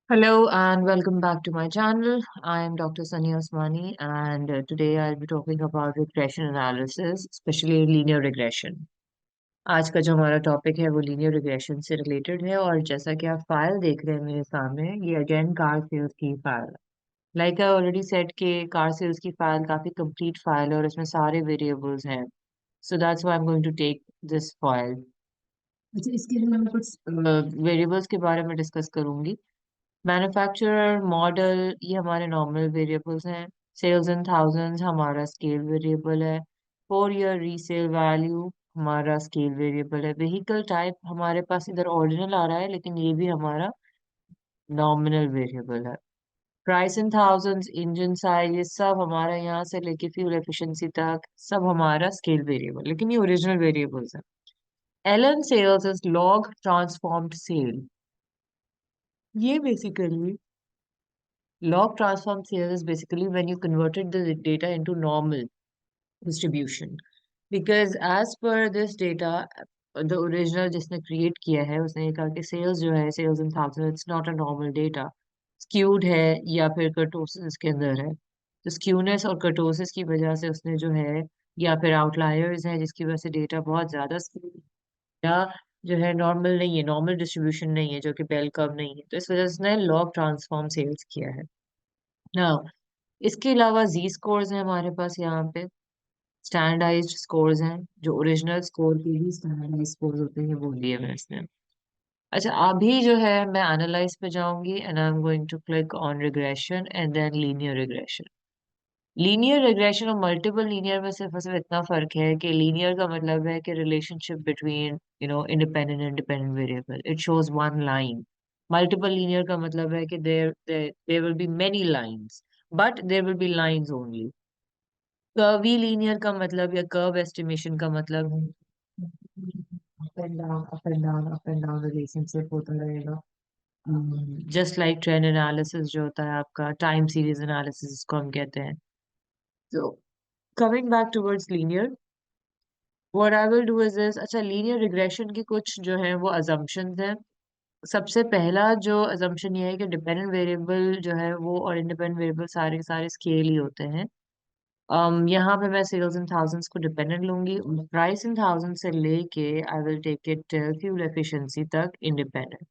Hello and welcome back to my channel. I am Dr. Sunny Osmani and today I'll be talking about regression analysis, especially linear regression. आज का जो हमारा topic है वो linear regression से related है और जैसा कि आप फाइल देख रहे हैं मेरे सामने ये अगेन कार सेल्स की फाइल है। लाइक आई ऑलरेडी सेड कि कार सेल्स की फाइल काफी कंप्लीट फाइल है और इसमें सारे वेरिएबल्स हैं। So that's why I am going to take this file. अच्छा, इसके लिए मैं कुछ वेरिएबल्स के बारे में डिस्कस करूंगी। मैन्युफैक्चरर मॉडल ये हमारे नॉर्मल वेरिएबल्स हैं। सेल्स इन थाउजेंड्स हमारा स्केल वेरिएबल है। 4 ईयर रीसेल वैल्यू हमारा स्केल वेरिएबल है। व्हीकल टाइप हमारे पास इधर ऑर्डिनल आ रहा है लेकिन ये भी हमारा नॉमिनल वेरिएबल है। Price in thousands, engine size, ये सब हमारा यहाँ से लेके फ्यूल एफिशिएंसी तक सब हमारा स्केल वेरिएबल, लेकिन ये ओरिजिनल वेरिएबल्स हैं। LN sales is log transformed sale. ये basically log transform sales is basically when you converted the data into normal distribution. Because as per this data, the original जिसने create किया है उसने ये कहा कि sales जो है sales in thousands it's not a normal data, skewed है या फिर kurtosis के अंदर है। तो skewness और kurtosis की वजह से उसने जो है या फिर outliers हैं जिसकी वजह से डेटा बहुत ज्यादा skewed या जो है नॉर्मल नहीं है, नॉर्मल डिस्ट्रीब्यूशन नहीं है जो कि बेल कर्व नहीं है, तो इस वजह से उसने लॉग ट्रांसफॉर्म सेल्स किया है ना। इसके अलावा जी स्कोर्स हैं हमारे पास यहाँ पे। स्टैंडर्डाइज्ड स्कोर्स हैं जो ओरिजिनल स्कोर के भी स्टैंडर्डाइज्ड स्कोर्स होते हैं वो लिए हुए हैं इसने। अच्छा, अभी जो है मैं एनालाइज पे जाऊंगी and I am going to click on regression and then linear regression. Linear regression और मल्टीपल लीनियर में सिर्फ इतना फर्क है कि लीनियर का मतलब है कि relationship between independent and dependent variable, it shows one line. Multiple linear का मतलब है कि there will be many lines but there will be lines only. Curvilinear का मतलब या कर्व एस्टिमेशन का मतलब है up and down up and down up and down relationship होता रहेगा। जस्ट लाइक ट्रेंड एनालिसिस जो होता है आपका, टाइम सीरीज एनालिसिस इसको हम कहते हैं। तो coming back towards linear, what I will do is this. अच्छा, लीनियर रिग्रेशन की कुछ जो है वो अजम्पशंस हैं। सबसे पहला जो अजम्पशन ये है कि डिपेंडेंट वेरिएबल जो है वो और इंडिपेंडेंट वेरिएबल सारे के सारे स्केल ही होते हैं। यहाँ पे मैं सेल्स इन थाउजेंड्स को डिपेंडेंट लूंगी, प्राइस इन थाउजेंड से लेके I will take it fuel efficiency तक इंडिपेंडेंट।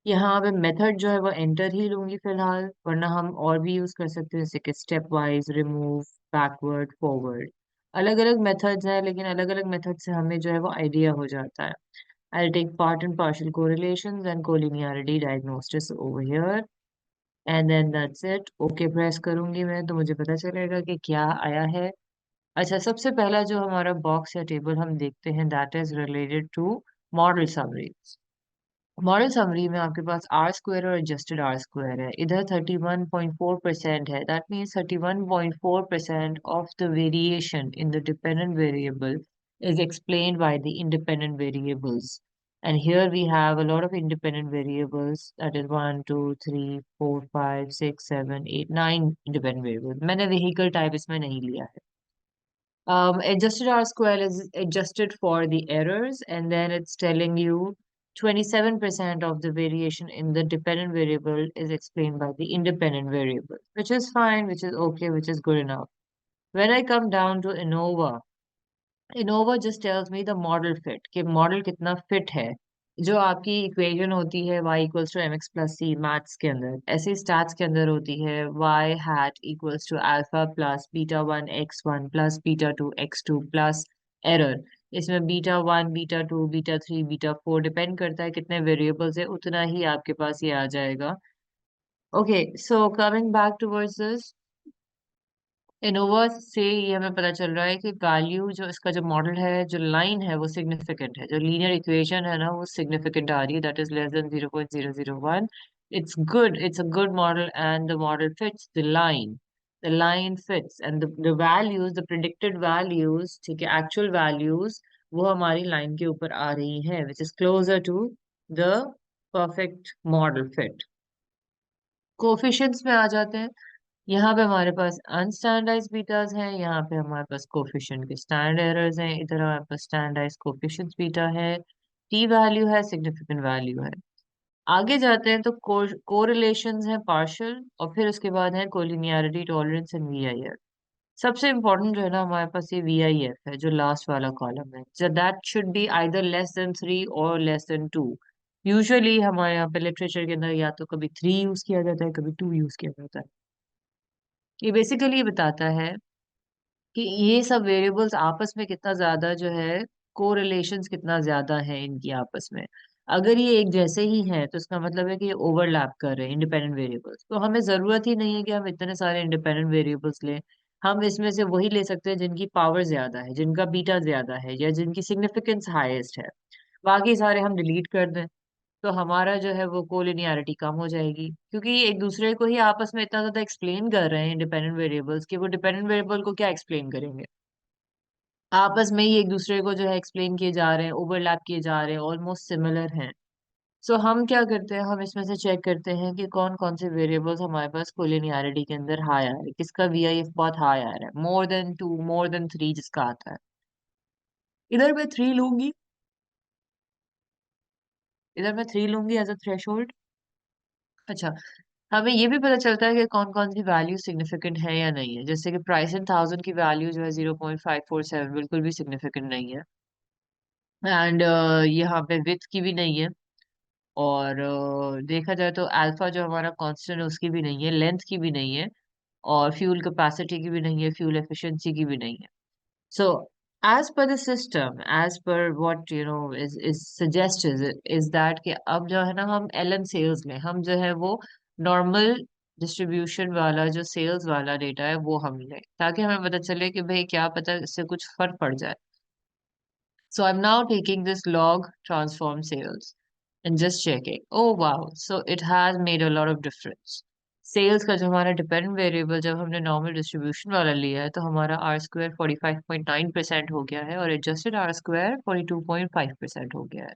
यहाँ पे मेथड जो है वो एंटर ही लूंगी फिलहाल, वरना हम और भी यूज कर सकते हैं जैसे कि step wise, remove, backward, forward. अलग अलग मेथड्स हैं लेकिन अलग अलग मेथड से हमें जो है वो आइडिया हो जाता है। I'll take part in partial correlations and collinearity diagnosis over here and then that's it. Okay press करूंगी मैं तो मुझे पता चलेगा कि क्या आया है। अच्छा, सबसे पहला जो हमारा बॉक्स या टेबल हम देखते हैं that is related to model summary. Model summary में आपके पास आर स्क्वायर और एडजस्टेड आर स्क्वायर है। इधर 31.4% है, that means 31.4% of the variation in the dependent variable is explained by the independent variables. And here we have a lot of independent variables, that is 1, 2, 3, 4, 5, 6, 7, 8, 9 independent variables. मैंने vehicle type इसमें नहीं लिया है। Adjusted R square is adjusted for the errors, and then it's telling you 27% of the variation in the dependent variable is explained by the independent variable, which is fine, which is okay, which is good enough. When I come down to ANOVA, ANOVA just tells me the model fit, कि model कितना fit है। जो आपकी equation होती है y equals to mx plus C maths के अंदर, ऐसे स्टैट्स के अंदर होती है y hat equals to alpha plus beta one X one plus beta two X two plus error. इसमें beta one, beta two, beta three, beta four depend करता है कितने वेरिएबल्स है उतना ही आपके पास ये आ जाएगा। Okay, so coming back towards this, Innova से ये हमें पता चल रहा है कि वैल्यू जो इसका जो मॉडल है, जो लाइन है वो सिग्निफिकेंट है, जो लीनियर इक्वेशन है ना वो सिग्निफिकेंट आ रही है, that is less than 0.001। It's good, it's a good model and the model fits the line. The line fits and the values, the predicted values, ठीक है, एक्चुअल वैल्यूज वो हमारी लाइन के ऊपर आ रही है, which is closer to the perfect model fit. Coefficients में आ जाते हैं। यहाँ पे हमारे पास अनस्टैंडर्डाइज बीटाज हैं, यहाँ पे हमारे पास कोफिशिएंट के स्टैंडर्ड एरर्स हैं, इधर हमारे पास स्टैंडर्डाइज कोफिशिएंट्स बीटा है, टी वैल्यू है, सिग्निफिकेंट वैल्यू है। आगे जाते हैं तो कोरिलेशंस हैं पार्शियल, और फिर उसके बाद है कोलिनियरिटी, टॉलरेंस एंड वीआईएफ। सबसे इंपॉर्टेंट जो है ना हमारे पास ये वीआईएफ है, जो लास्ट वाला कॉलम है, जो that should be either less than 3 और लेस देन 2। यूजुअली हमारे यहाँ पे लिटरेचर के अंदर या तो कभी 3 यूज किया जाता है, कभी 2 यूज किया जाता है। ये बेसिकली बताता है कि ये सब वेरिएबल्स आपस में कितना ज्यादा जो है, कोरिलेशंस कितना ज्यादा है इनकी आपस में। अगर ये एक जैसे ही हैं तो इसका मतलब है कि ये ओवरलैप कर रहे हैं इंडिपेंडेंट वेरिएबल्स, तो हमें जरूरत ही नहीं है कि हम इतने सारे इंडिपेंडेंट वेरिएबल्स लें। हम इसमें से वही ले सकते हैं जिनकी पावर ज्यादा है, जिनका बीटा ज्यादा है, या जिनकी सिग्निफिकेंस हाईएस्ट है। बाकी सारे हम डिलीट कर दें तो हमारा जो है वो कोलिनियरिटी कम हो जाएगी, क्योंकि ये एक दूसरे को ही आपस में इतना ज्यादा एक्सप्लेन कर रहे हैं इंडिपेंडेंट वेरिएबल्स कि वो डिपेंडेंट वेरिएबल को क्या एक्सप्लेन करेंगे। आपस में ही एक दूसरे को जो है एक्सप्लेन किए जा रहे हैं, ओवरलैप किए जा रहे हैं, ऑलमोस्ट सिमिलर हैं। सो हम क्या करते हैं, हम इसमें से चेक करते हैं कि कौन कौन से वेरिएबल्स हमारे पास कोलिनियरिटी के अंदर हाई आ रहे हैं, किसका वीआईएफ बहुत हाई आ रहा है, मोर देन 2, मोर देन 3 जिसका आता है। इधर मैं 3 लूंगी, इधर मैं 3 लूंगी एज अ थ्रेशोल्ड। अच्छा, हमें ये भी पता चलता है कि कौन कौन सी वैल्यू सिग्निफिकेंट है या नहीं है, जैसे कि प्राइस इन थाउजेंड की वैल्यू जो है 0.547 बिल्कुल भी सिग्निफिकेंट नहीं है। एंड यहाँ पे विथ की भी नहीं है। और देखा जाए तो अल्फा जो हमारा कांस्टेंट है उसकी भी नहीं है, लेंथ की भी नहीं है, और फ्यूल कैपेसिटी की भी नहीं है, फ्यूल एफिशिएंसी की भी नहीं है। So, as per the system, as per what is suggested is that कि अब जो है ना हम एलन सेल्स में हम जो है वो नॉर्मल डिस्ट्रीब्यूशन वाला जो सेल्स वाला डेटा है वो हम लें, ताकि हमें पता चले कि भाई क्या पता इससे कुछ फर्क पड़ जाए। So I'm now taking this log transform sales and just checking. Oh wow, so it has made a lot of difference. Sales का जो हमारा डिपेंडेंट वेरिएबल जब हमने नॉर्मल डिस्ट्रीब्यूशन वाला लिया है तो हमारा आर स्क्वायर 45.9% हो गया है, और एडजस्टेड आर स्क्वायर 42.5% हो गया है।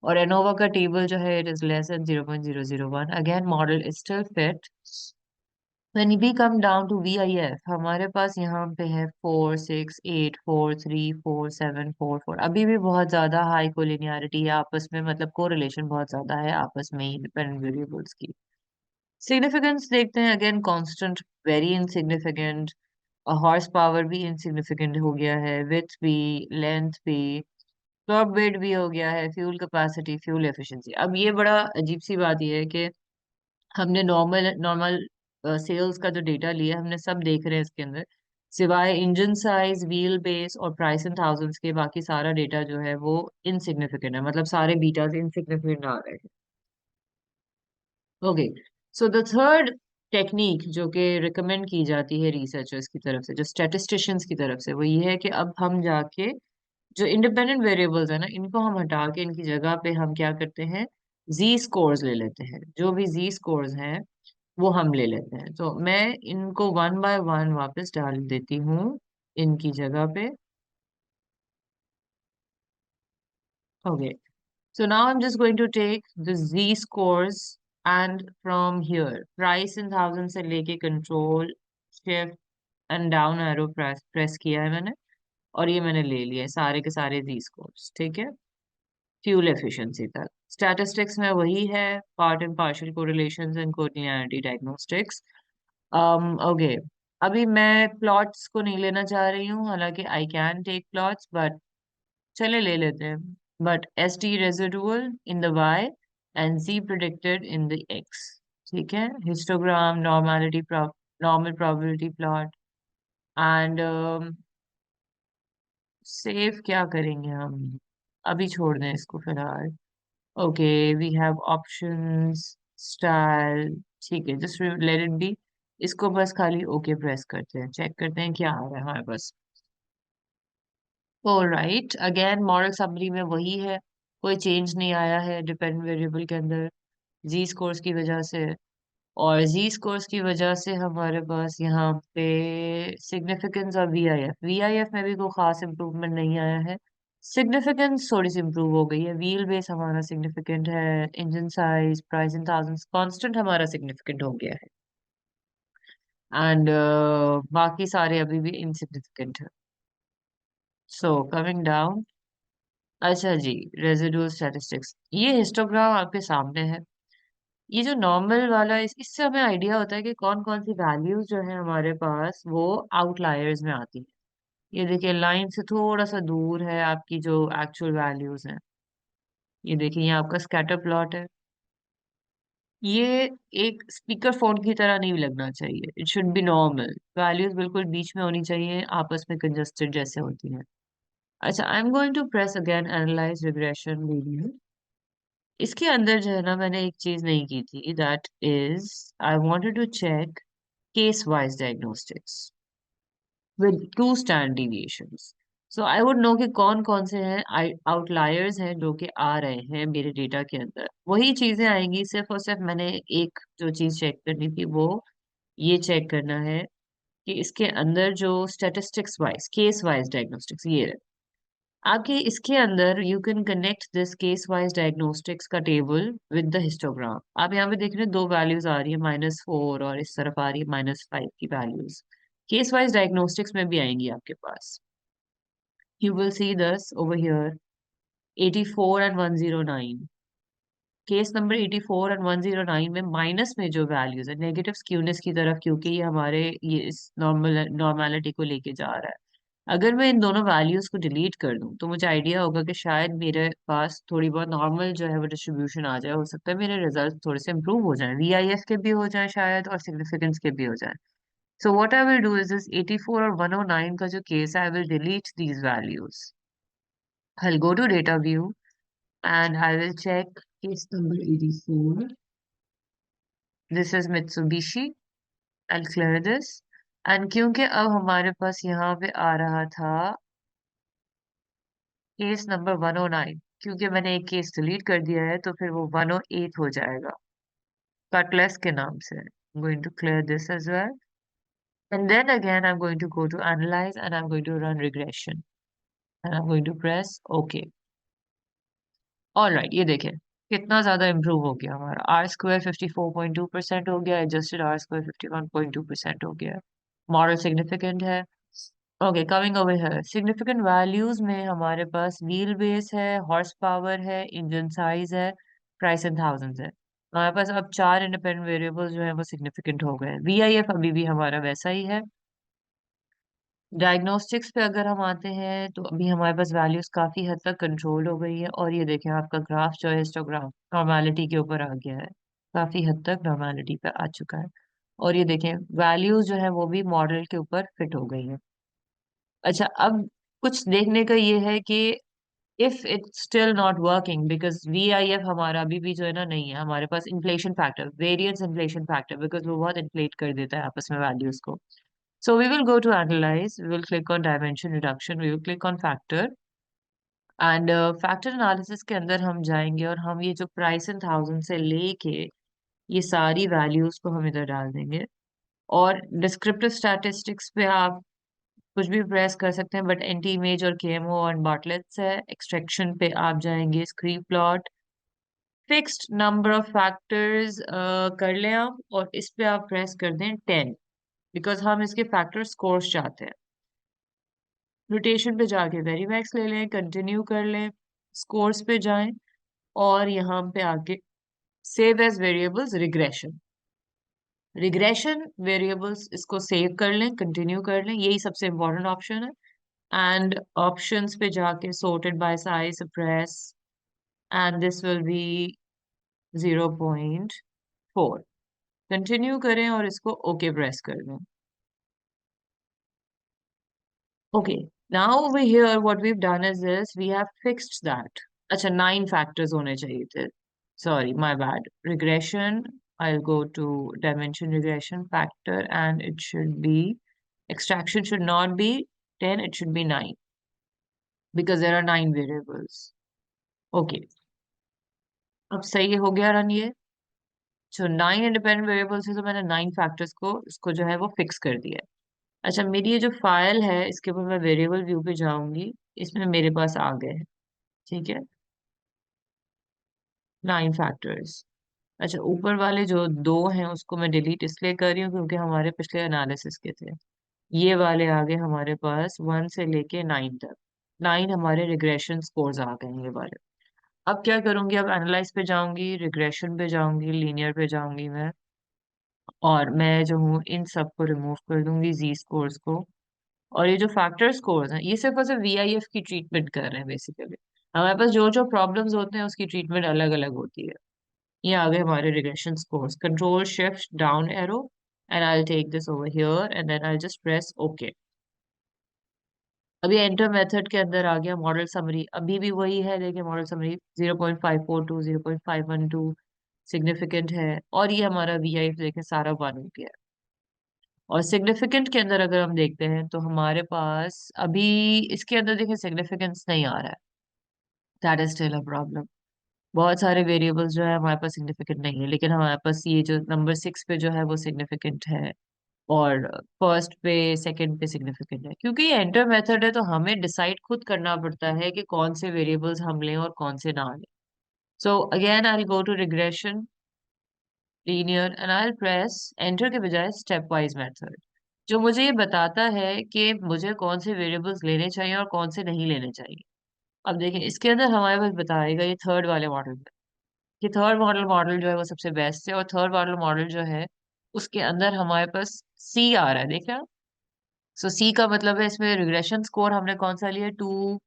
और एनोवा का टेबल जो है it is less than 0.001, again model is still fit. When we come down to VIF हमारे पास यहाँ पे है 4, 6, 8, 4, 3, 4, 7, 4, 4। अभी भी बहुत ज्यादा हाई कोलिनियरिटी है आपस में, मतलब कोरिलेशन बहुत ज्यादा है आपस में इंडिपेंडेंट वेरिएबल्स की। सिग्निफिकेंस देखते हैं, again constant, very insignificant. Horse power भी इनसिग्निफिकेंट हो गया है, विथ भी, लेंथ भी, टॉप वेट भी हो गया है, फ्यूल कैपेसिटी, फ्यूल एफिशिएंसी। अब ये बड़ा अजीब सी बात ये है कि हमने नॉर्मल नॉर्मल सेल्स का जो डेटा लिया हमने सब देख रहे हैं इसके अंदर, सिवाय इंजन साइज, व्हील बेस और प्राइस इन थाउजेंड्स के, बाकी सारा डेटा जो है वो इनसिग्निफिकेंट है, मतलब सारे बीटाज इनसिग्निफिकेंट आ रहे हैं। Okay, so the third technique जो कि रिकमेंड की जाती है रिसर्चर्स की तरफ से, जो स्टैटिस्टिशियंस की तरफ से, वो ये है कि अब हम जाके जो इंडिपेंडेंट वेरिएबल्स है ना इनको हम हटा के इनकी जगह पे हम क्या करते हैं, जी स्कोर्स ले लेते हैं। जो भी जी स्कोर्स हैं वो हम ले लेते हैं, तो मैं इनको वन बाय वन वापस डाल देती हूँ इनकी जगह पे। Okay, so now I'm just going to take the z scores, and from here price in thousand से लेके control shift and down arrow press किया है मैंने, और ये मैंने ले लिया है सारे के सारे जी स्कोर्स, ठीक है, फ्यूल एफिशिएंसी तक। स्टैटिस्टिक्स में वही है, part and partial correlations and collinearity diagnostics. Okay, अभी मैं प्लॉट्स को नहीं लेना चाह रही हूँ, हालांकि I can take plots, but चले ले लेते हैं। But S T residual in the Y and Z predicted in the X, ठीक है, histogram, normality, normal probability plot, and save क्या करेंगे हम, अभी छोड़ दें इसको फिलहाल। Okay, we have options, style, ठीक है, जस्ट लेट इट बी। इसको बस खाली ओके प्रेस करते हैं, चेक करते हैं क्या आ रहा है हमारे पास। ऑलराइट, अगेन मॉडल समरी में वही है, कोई चेंज नहीं आया है डिपेंडेंट वेरिएबल के अंदर जी स्कोर्स की वजह से। और जी स्कोर्स की वजह से हमारे पास यहाँ पे सिग्निफिकेंस और वीआईएफ में भी कोई खास इम्प्रूवमेंट नहीं आया है। सिग्निफिकेंस थोड़ी सी इम्प्रूव हो गई है, व्हील बेस हमारा सिग्निफिकेंट है, engine size price in thousands constant हमारा सिग्निफिकेंट हो गया है, एंड बाकी सारे अभी भी इनसिग्निफिकेंट है। सो कमिंग डाउन, अच्छा जी, रेजिडुअल स्टैटिस्टिक्स, ये हिस्टोग्राम आपके सामने है। ये जो नॉर्मल वाला इससे हमें आइडिया होता है कि कौन कौन सी वैल्यूज जो है हमारे पास वो आउटलायर्स में आती है। ये देखिए लाइन से थोड़ा सा दूर है आपकी जो एक्चुअल वैल्यूज हैं। ये देखिए ये आपका स्कैटर प्लॉट है। ये एक स्पीकर फोन की तरह नहीं लगना चाहिए, it should be normal, values बिल्कुल बीच में होनी चाहिए, आपस में कंजस्टेड जैसे होती हैं। अच्छा, I am going to press again analyse regression video. इसके अंदर जो है ना, मैंने एक चीज नहीं की थी, that is I wanted to check case wise diagnostics with two standard deviations. So I would know कि कौन कौन से हैं आउटलायर्स हैं जो कि आ रहे हैं मेरे डेटा के अंदर। वही चीजें आएंगी, सिर्फ और सिर्फ मैंने एक जो चीज चेक करनी थी वो ये चेक करना है कि इसके अंदर जो statistics wise case wise diagnostics ये है आपके, इसके अंदर you can connect this case wise diagnostics का टेबल विद द हिस्टोग्राम। आप यहाँ पे देख रहे हैं दो वैल्यूज आ रही है, -4 और इस तरफ आ रही है -5 की वैल्यूज। केस वाइज डायग्नोस्टिक्स में भी आएंगी आपके पास। You will see this over here, 84 and 109। Case number 84 and 109 में माइनस में जो वैल्यूज है नेगेटिव स्क्यूनेस की तरफ, क्योंकि ये हमारे ये इस नॉर्मैलिटी को लेके जा रहा है। अगर मैं इन दोनों वैल्यूज को डिलीट कर दूं तो मुझे आइडिया होगा कि शायद मेरे पास थोड़ी बहुत नॉर्मल जो है वो डिस्ट्रीब्यूशन आ जाए, हो सकता है मेरे रिजल्ट थोड़े से इंप्रूव हो जाए, वीआईएफ के भी हो जाए शायद और सिग्निफिकेंस के भी हो जाए। So what I will do is this 84 और 109 का जो केस है, I will delete these values. I'll go to data view and I will check case number 84. This is Mitsubishi. I'll clear this. And क्योंकि अब हमारे पास यहाँ पे आ रहा था केस नंबर 109, क्योंकि मैंने एक केस डिलीट कर दिया है तो फिर वो 108 हो जाएगा कटलेस के नाम से। I'm going to clear this as well. And then again I'm going to go to analyze and I'm going to run regression. And I'm going to press OK. All right, ये देखें कितना ज्यादा improve हो गया हमारा। Are square 54.2% हो गया, adjusted R square 51.2% हो गया। मॉडल सिग्निफिकेंट है। Okay, coming over here, significant values में हमारे पास व्हील बेस है, हॉर्स पावर है, इंजन साइज है, प्राइस इन थाउजेंड्स है। हमारे पास अब चार इंडिपेंडेंट वेरिएबल्स जो है वो सिग्निफिकेंट हो गए। वीआईएफ अभी भी हमारा वैसा ही है। डायग्नोस्टिक्स पे अगर हम आते हैं तो अभी हमारे पास वैल्यूज काफी हद तक कंट्रोल हो गई है, और ये देखें आपका ग्राफ जो है हिस्टोग्राम नॉर्मेलिटी के ऊपर आ गया है, काफी हद तक नॉर्मेलिटी पे आ चुका है। और ये देखें वैल्यूज जो है वो भी मॉडल के ऊपर फिट हो गई है। अच्छा, अब कुछ देखने का ये है कि if it's still not working, because VIF हमारा अभी भी जो है ना नहीं है, हमारे पास inflation factor, variance inflation factor, because वो बहुत इन्फ्लेट कर देता है आपस में वैल्यूज को। So we will go to analyze, we will click on dimension reduction, we will click on factor, and factor analysis के अंदर हम जाएंगे और हम ये जो प्राइस इन थाउजेंड से लेके ये सारी वैल्यूज को हम इधर डाल देंगे। और डिस्क्रिप्टिव स्टैटिस्टिक्स पे आप कुछ भी प्रेस कर सकते हैं, बट एंटी इमेज और केएमओ और बार्टलेट्स है। एक्सट्रैक्शन पे आप जाएंगे, screen plot, fixed number of factors कर लें आप, और इस पे आप प्रेस कर दें 10, बिकॉज हम इसके फैक्टर स्कोर्स चाहते हैं। रोटेशन पे जाके वेरी मैक्स ले लें, कंटिन्यू कर लें, स्कोर्स पे जाएं, और यहाँ पे आके save as variables regression, regression variables इसको सेव कर लें, कंटिन्यू कर लें, यही सबसे इंपॉर्टेंट ऑप्शन है। एंड ऑप्शंस पे जाके sorted by size suppress, and this will be 0.4। Continue करें और इसको ओके प्रेस कर दें। Okay, now over here, what we've done is this, we have fixed that. अच्छा, 9 factors होने चाहिए थे. Sorry, my bad. Regression, I'll go to dimension regression factor, and it should be, extraction should not be 10, it should be 9, because there are 9 variables. Okay, अब सही हो गया run ये. जो 9 इंडिपेंडेंट वेरिएबल्स है तो मैंने 9 फैक्टर्स को इसको जो है वो फिक्स कर दिया है। अच्छा, मेरी ये जो फाइल है इसके ऊपर मैं वेरिएबल व्यू पे जाऊंगी, इसमें मेरे पास आ गए हैं। ठीक है, 9 फैक्टर्स। अच्छा, ऊपर वाले जो दो हैं उसको मैं डिलीट इसलिए कर रही हूँ क्योंकि हमारे पिछले एनालिसिस के थे। ये वाले आ गए हमारे पास 1 से लेके 9 तक। 9 हमारे रिग्रेशन स्कोर्स आ गए हैं ये वाले। अब क्या करूंगी, अब एनालाइज पे जाऊंगी, रिग्रेशन पे जाऊंगी, लीनियर पे जाऊंगी मैं, और मैं जो हूँ इन सब को रिमूव कर दूंगी, जी स्कोर्स को। और ये जो फैक्टर स्कोर्स हैं ये सिर्फ और सिर्फ वीआईएफ की ट्रीटमेंट कर रहे हैं बेसिकली। हमारे पास जो जो प्रॉब्लम्स होते हैं उसकी ट्रीटमेंट अलग अलग होती है। ये आ गए हमारे regression scores, control shift down arrow, and I take this over here and then I just press okay. अभी एंटर मेथड के अंदर आ गया मॉडल समरी, अभी भी वही है, देखिए मॉडल समरी 0.542, 0.512 सिग्निफिकेंट है, और ये हमारा वी आई देखें सारा वन हो गया है। और सिग्निफिकेंट के अंदर अगर हम देखते हैं तो हमारे पास अभी इसके अंदर देखिए सिग्निफिकेंस नहीं आ रहा है। That is still a problem. बहुत सारे वेरिएबल्स जो है हमारे पास सिग्निफिकेंट नहीं है, लेकिन हमारे पास ये जो नंबर 6 पे जो है वो सिग्निफिकेंट है, और फर्स्ट पे सेकंड पे सिग्निफिकेंट है। क्योंकि ये एंटर मेथड है तो हमें डिसाइड खुद करना पड़ता है कि कौन से वेरिएबल्स हम लें और कौन से ना लें। So again I go to regression, linear, and I press enter के बजाय स्टेप वाइज मेथड, जो मुझे ये बताता है कि मुझे कौन से वेरिएबल्स लेने चाहिए और कौन से नहीं लेने चाहिए। अब देखिए इसके अंदर हमारे पास बताएगा ये थर्ड वाले मॉडल में कि थर्ड मॉडल मॉडल जो है वो सबसे बेस्ट है, और थर्ड मॉडल मॉडल जो है उसके अंदर हमारे पास सी आ रहा है, देखा। सो सी का मतलब है इसमें रिग्रेशन स्कोर हमने कौन सा लिया, 2,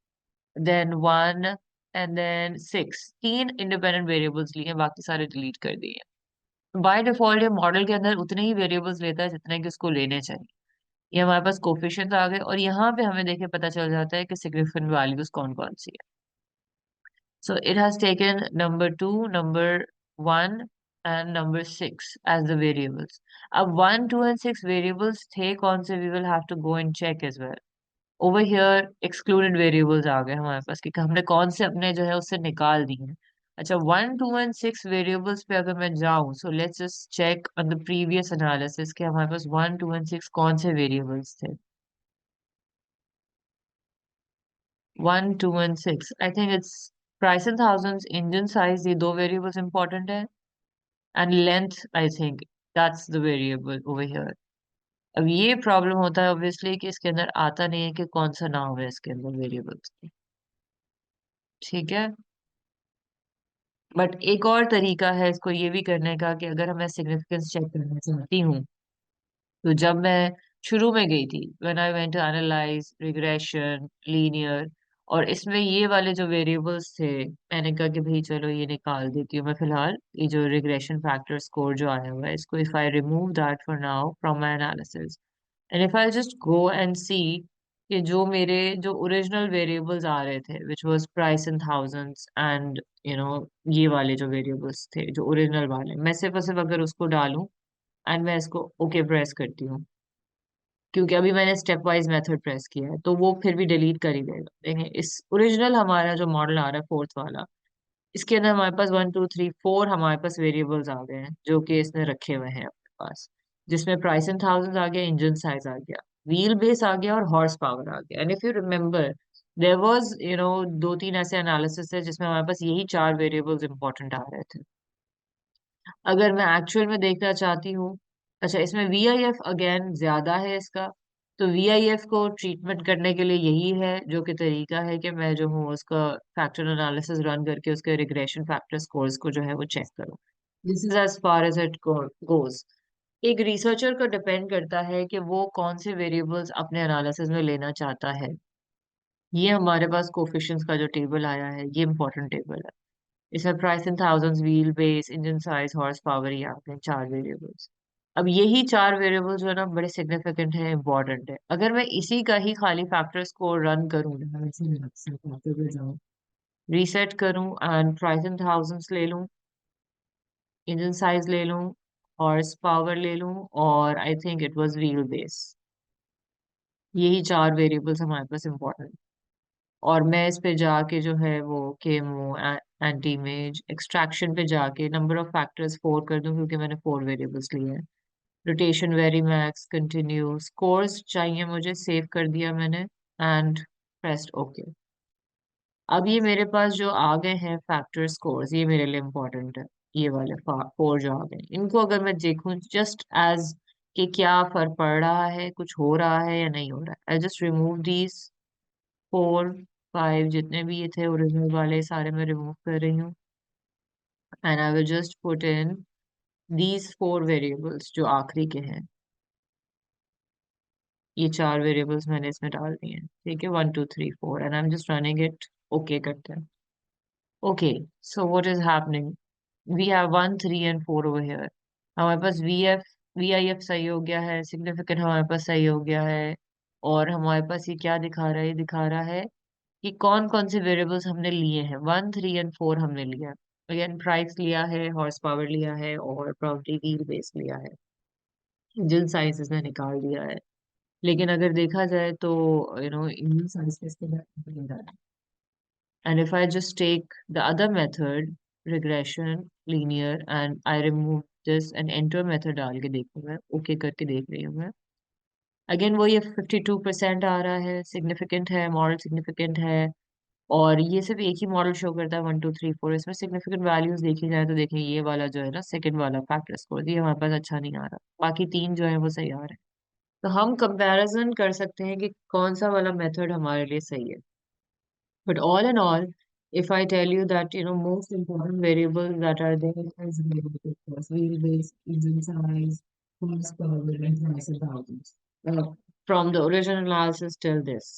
then 1, and then 6, 3 independent variables लिए हैं, बाकी सारे डिलीट कर दिए। बाय डिफॉल्ट ये मॉडल के अंदर उतने ही वेरिएबल्स लेता है जितने कि उसको लेने चाहिए। ये हमारे पास कोफिशिएंट्स आ गए, और यहाँ पे हमें देखे पता चल जाता है कि सिग्निफिकेंट वैल्यूज कौन कौन सी है। So it has taken number 2, number 1 and number 6 as the variables. अब 1, 2 एंड 6 वेरिएबल्स थे कौन से, we will have to go and check as well. Over here excluded variables आ गए हमारे पास कि हमने कौन से अपने जो है उससे निकाल दिए हैं। अच्छा, 1, 2 एंड 6 वेरिएबल्स पे अगर मैं जाऊं, so let's just check on the previous analysis कि हमारे पास 1, 2 एंड 6 कौन से वेरिएबल्स थे। 1, 2 and 6, I think it's price in thousands, engine size, ये दो वेरिएबल्स इंपॉर्टेंट है, and length, I think that's the variable over here. अब ये प्रॉब्लम होता है ऑब्वियसली कि इसके अंदर आता नहीं है कि कौन सा नाम है इसके अंदर वेरिएबल्स। ठीक है, बट एक और तरीका है इसको ये भी करने का कि अगर मैं सिग्निफिकेंस चेक करना चाहती हूँ, तो जब मैं शुरू में गई थी, when I went to analyse regression linear, और इसमें ये वाले जो वेरिएबल्स थे, मैंने कहा कि भाई चलो ये निकाल देती हूँ मैं फिलहाल, ये जो रिग्रेशन फैक्टर स्कोर जो आया हुआ है इसको, if I remove that for now from my analysis, and if I just go and see कि जो मेरे जो ओरिजिनल वेरिएबल्स आ रहे थे which was price in thousands, and ये वाले जो वेरिएबल्स थे जो ओरिजिनल वाले, मैं सिर्फ और सिर्फ अगर उसको डालूं एंड मैं इसको ओके प्रेस करती हूँ, क्योंकि अभी मैंने स्टेप वाइज मेथड प्रेस किया है तो वो फिर भी डिलीट कर ही देगा। देखें इस ओरिजिनल हमारा जो मॉडल आ रहा है फोर्थ वाला, इसके अंदर हमारे पास 1, 2, 3, 4 हमारे पास वेरिएबल्स आ गए हैं जो कि इसने रखे हुए हैं अपने पास, जिसमें प्राइस इन थाउजेंड आ गया, इंजन साइज आ गया, व्हील बेस आ गया, और हॉर्स पावर आ गया। And if you remember there was दो तीन ऐसे एनालिसिस है जिसमें हमारे पास यही 4 वेरिएबल्स इंपॉर्टेंट आ रहे थे। अगर मैं एक्चुअल में देखना चाहती हूँ, अच्छा इसमें वीआईएफ अगेन ज्यादा है इसका, तो वीआईएफ को ट्रीटमेंट करने के लिए यही है जो कि तरीका है कि मैं जो हूँ उसका फैक्टर एनालिसिस रन करके उसके रिग्रेशन फैक्टर स्कोर्स को जो है वो चेक करूँ। This is as far as it goes. एक रिसर्चर को डिपेंड करता है कि वो कौन से वेरिएबल्स अपने एनालिसिस में लेना चाहता है। ये हमारे पास कोफिशिएंट्स का जो टेबल आया है ये इंपॉर्टेंट टेबल है। इसमें price in thousands, wheel base, engine size, horse power, ये आते हैं 4 वेरिएबल्स। अब यही 4 वेरिएबल्स जो है ना बड़े सिग्निफिकेंट है, इंपॉर्टेंट है। अगर मैं इसी का ही खाली फैक्टर्स को रन करूँ, रीसेट करूँ एंड प्राइस इन थाउजेंड्स ले लूँ, इंजन साइज ले लूँ, हॉर्स पावर ले लूँ, और I think it was wheel base, यही 4 वेरिएबल्स हमारे पास इंपॉर्टेंट। और मैं इस पे जाके जो है वो केमो, एंटी इमेज, एक्सट्रैक्शन पे जाके नंबर ऑफ फैक्टर्स 4 कर दूं, क्योंकि मैंने 4 वेरिएबल्स लिए हैं। Rotation very max continue scores चाहिए मुझे, सेव कर दिया मैंने एंड प्रेस्ड ओके। अब ये मेरे पास जो आ गए हैं फैक्टर स्कोर्स, ये मेरे लिए इम्पोर्टेंट है। ये वाले 4 जो आ गए, इनको अगर मैं देखूं जस्ट एज कि क्या फर्क पड़ रहा है, कुछ हो रहा है या नहीं हो रहा है, आई जस्ट रिमूव दीज 4 5 जितने भी ये थे ओरिजिनल वाले, सारे मैं रिमूव कर रही हूँ। And I will just put in these 4 variables जो आखिरी के हैं। ये 4 वेरिएबल्स मैंने इसमें डाल दिए हैं, ठीक है, 1 2 3 4, and I am just running it. Okay करते हैं। Okay, so what is happening, we have 1 3 and 4 over here. हमारे पास वी आई एफ सही हो गया है, सिग्निफिकेंट हमारे पास सही हो गया है। और हमारे पास ये क्या दिखा रहा है, ये दिखा रहा है कि कौन कौन से वेरिएबल्स हमने लिए हैं। 1 3 and 4 हमने लिया है। अगेन प्राइस लिया है, हॉर्स पावर लिया है, और प्रॉपर्टी व्हील बेस लिया है। इंजन साइज इसने निकाल दिया है। लेकिन अगर देखा जाए तो इंजन साइज का इसके बाद, and if I just take the other method, regression, linear, and I remove this and enter method डाल के देखूँ मैं, ओके करके देख रही हूँ मैं। अगेन वो ये 52% आ रहा है, सिग्निफिकेंट है, मॉडल सिग्निफिकेंट है। और ये सिर्फ एक ही मॉडल शो करता है, 1 2 3 4। इसमें सिग्निफिकेंट वैल्यूज देखी जाए तो देखें, ये वाला जो है ना सेकंड वाला फैक्टर स्कोर, ये हमारे पास अच्छा नहीं आ रहा। बाकी 3 जो है वो सही आ रहे हैं। तो हम कंपैरिजन कर सकते हैं कि कौन सा वाला मेथड हमारे लिए सही है। But all in all, if I tell you that, most important variables that are there is related cost, wheelbase, engine size, horsepower, and price and thousands. From the original analysis till this.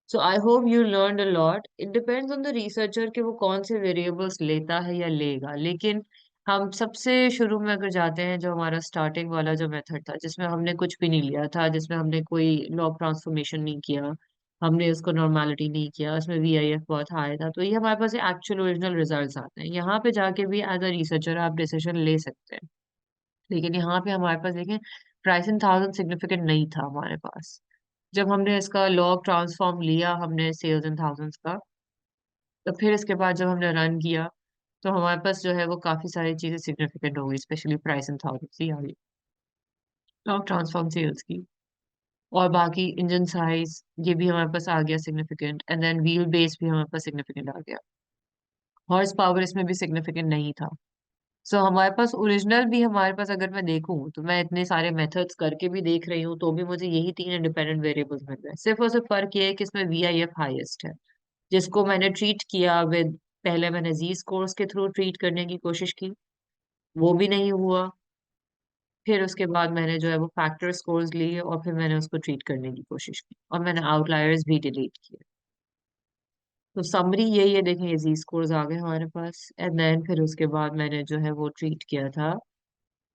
So I hope you learned a lot. It depends on the researcher कि वो कौन से variables लेता है या लेगा। लेकिन हम सबसे शुरू में अगर जाते हैं, जो हमारा स्टार्टिंग वाला जो मेथड था, जिसमें हमने कुछ भी नहीं लिया था, जिसमें हमने कोई लॉग ट्रांसफॉर्मेशन नहीं किया, हमने उसको नॉर्मेलिटी नहीं किया, उसमें वीआईएफ बहुत हाई था, तो ये हमारे पास एक्चुअल ओरिजिनल रिजल्ट्स आते हैं। यहाँ पे जाके भी एज अ रिसर्चर आप डिसीजन ले सकते हैं। लेकिन यहाँ पे हमारे पास देखें, प्राइस इन थाउजेंड सिग्निफिकेंट नहीं था हमारे पास। जब हमने इसका लॉग ट्रांसफॉर्म लिया, हमने सेल्स इन थाउजेंड्स का, तो फिर इसके बाद जब हमने रन किया, तो हमारे पास जो है वो काफी सारी चीजें सिग्निफिकेंट हो गई, स्पेशली प्राइस इन थाउजेंड्स ही आ गई लॉग ट्रांसफॉर्म सेल्स की। और बाकी इंजन साइज, ये भी हमारे पास आ गया significant, and then wheel base भी हमारे पास सिग्निफिकेंट आ गया। हॉर्स पावर इसमें भी सिग्निफिकेंट नहीं था। सो हमारे पास ओरिजिनल भी, हमारे पास अगर मैं देखूं तो मैं इतने सारे मेथड्स करके भी देख रही हूँ, तो भी मुझे यही 3 इंडिपेंडेंट वेरिएबल्स मिल रहे हैं। सिर्फ और सिर्फ फर्क ये है कि इसमें वीआईएफ हाईएस्ट है, जिसको मैंने ट्रीट किया विद, पहले मैंने जी स्कोर्स के थ्रू ट्रीट करने की कोशिश की, वो भी नहीं हुआ। फिर उसके बाद मैंने जो है वो फैक्टर स्कोर्स लिए, और फिर मैंने उसको ट्रीट करने की कोशिश की, और मैंने आउटलायर्स भी डिलीट किए। तो समरी यही है, देखें ये जी स्कोर्स आ गए हमारे पास, एंड देन फिर उसके बाद मैंने जो है वो ट्रीट किया था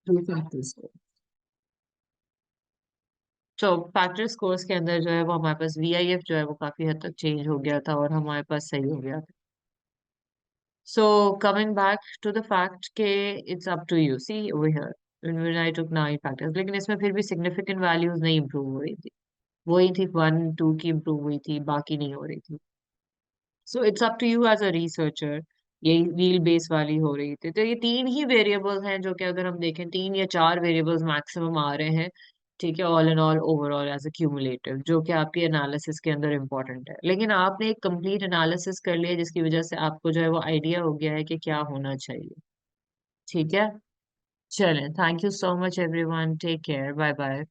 टू फैक्टर स्कोर। तो फैक्टर स्कोर्स के अंदर जो है वो हमारे पास वीआईएफ जो है वो काफी हद तक चेंज हो गया था, और हमारे पास सही हो गया था। So coming back to the fact के, it's up to you, see over here when I took 9 factors, लेकिन इसमें फिर भी सिग्निफिकेंट वैल्यूज नहीं इम्प्रूव हो रही थी। वही थी 1 2 की इम्प्रूव हुई थी, बाकी नहीं हो रही थी। So it's up to you as a researcher. ये व्हील बेस वाली हो रही थी, तो ये 3 ही वेरिएबल्स हैं जो कि अगर हम देखें, 3 या 4 वेरिएबल्स मैक्सिमम आ रहे हैं। ठीक है, all in all overall as a cumulative, जो कि आपकी एनालिसिस के अंदर इंपॉर्टेंट है। लेकिन आपने एक कंप्लीट एनालिसिस कर लिया, जिसकी वजह से आपको जो है वो आइडिया हो गया है कि क्या होना चाहिए। ठीक है, चलें, thank you so much everyone, take care, bye bye.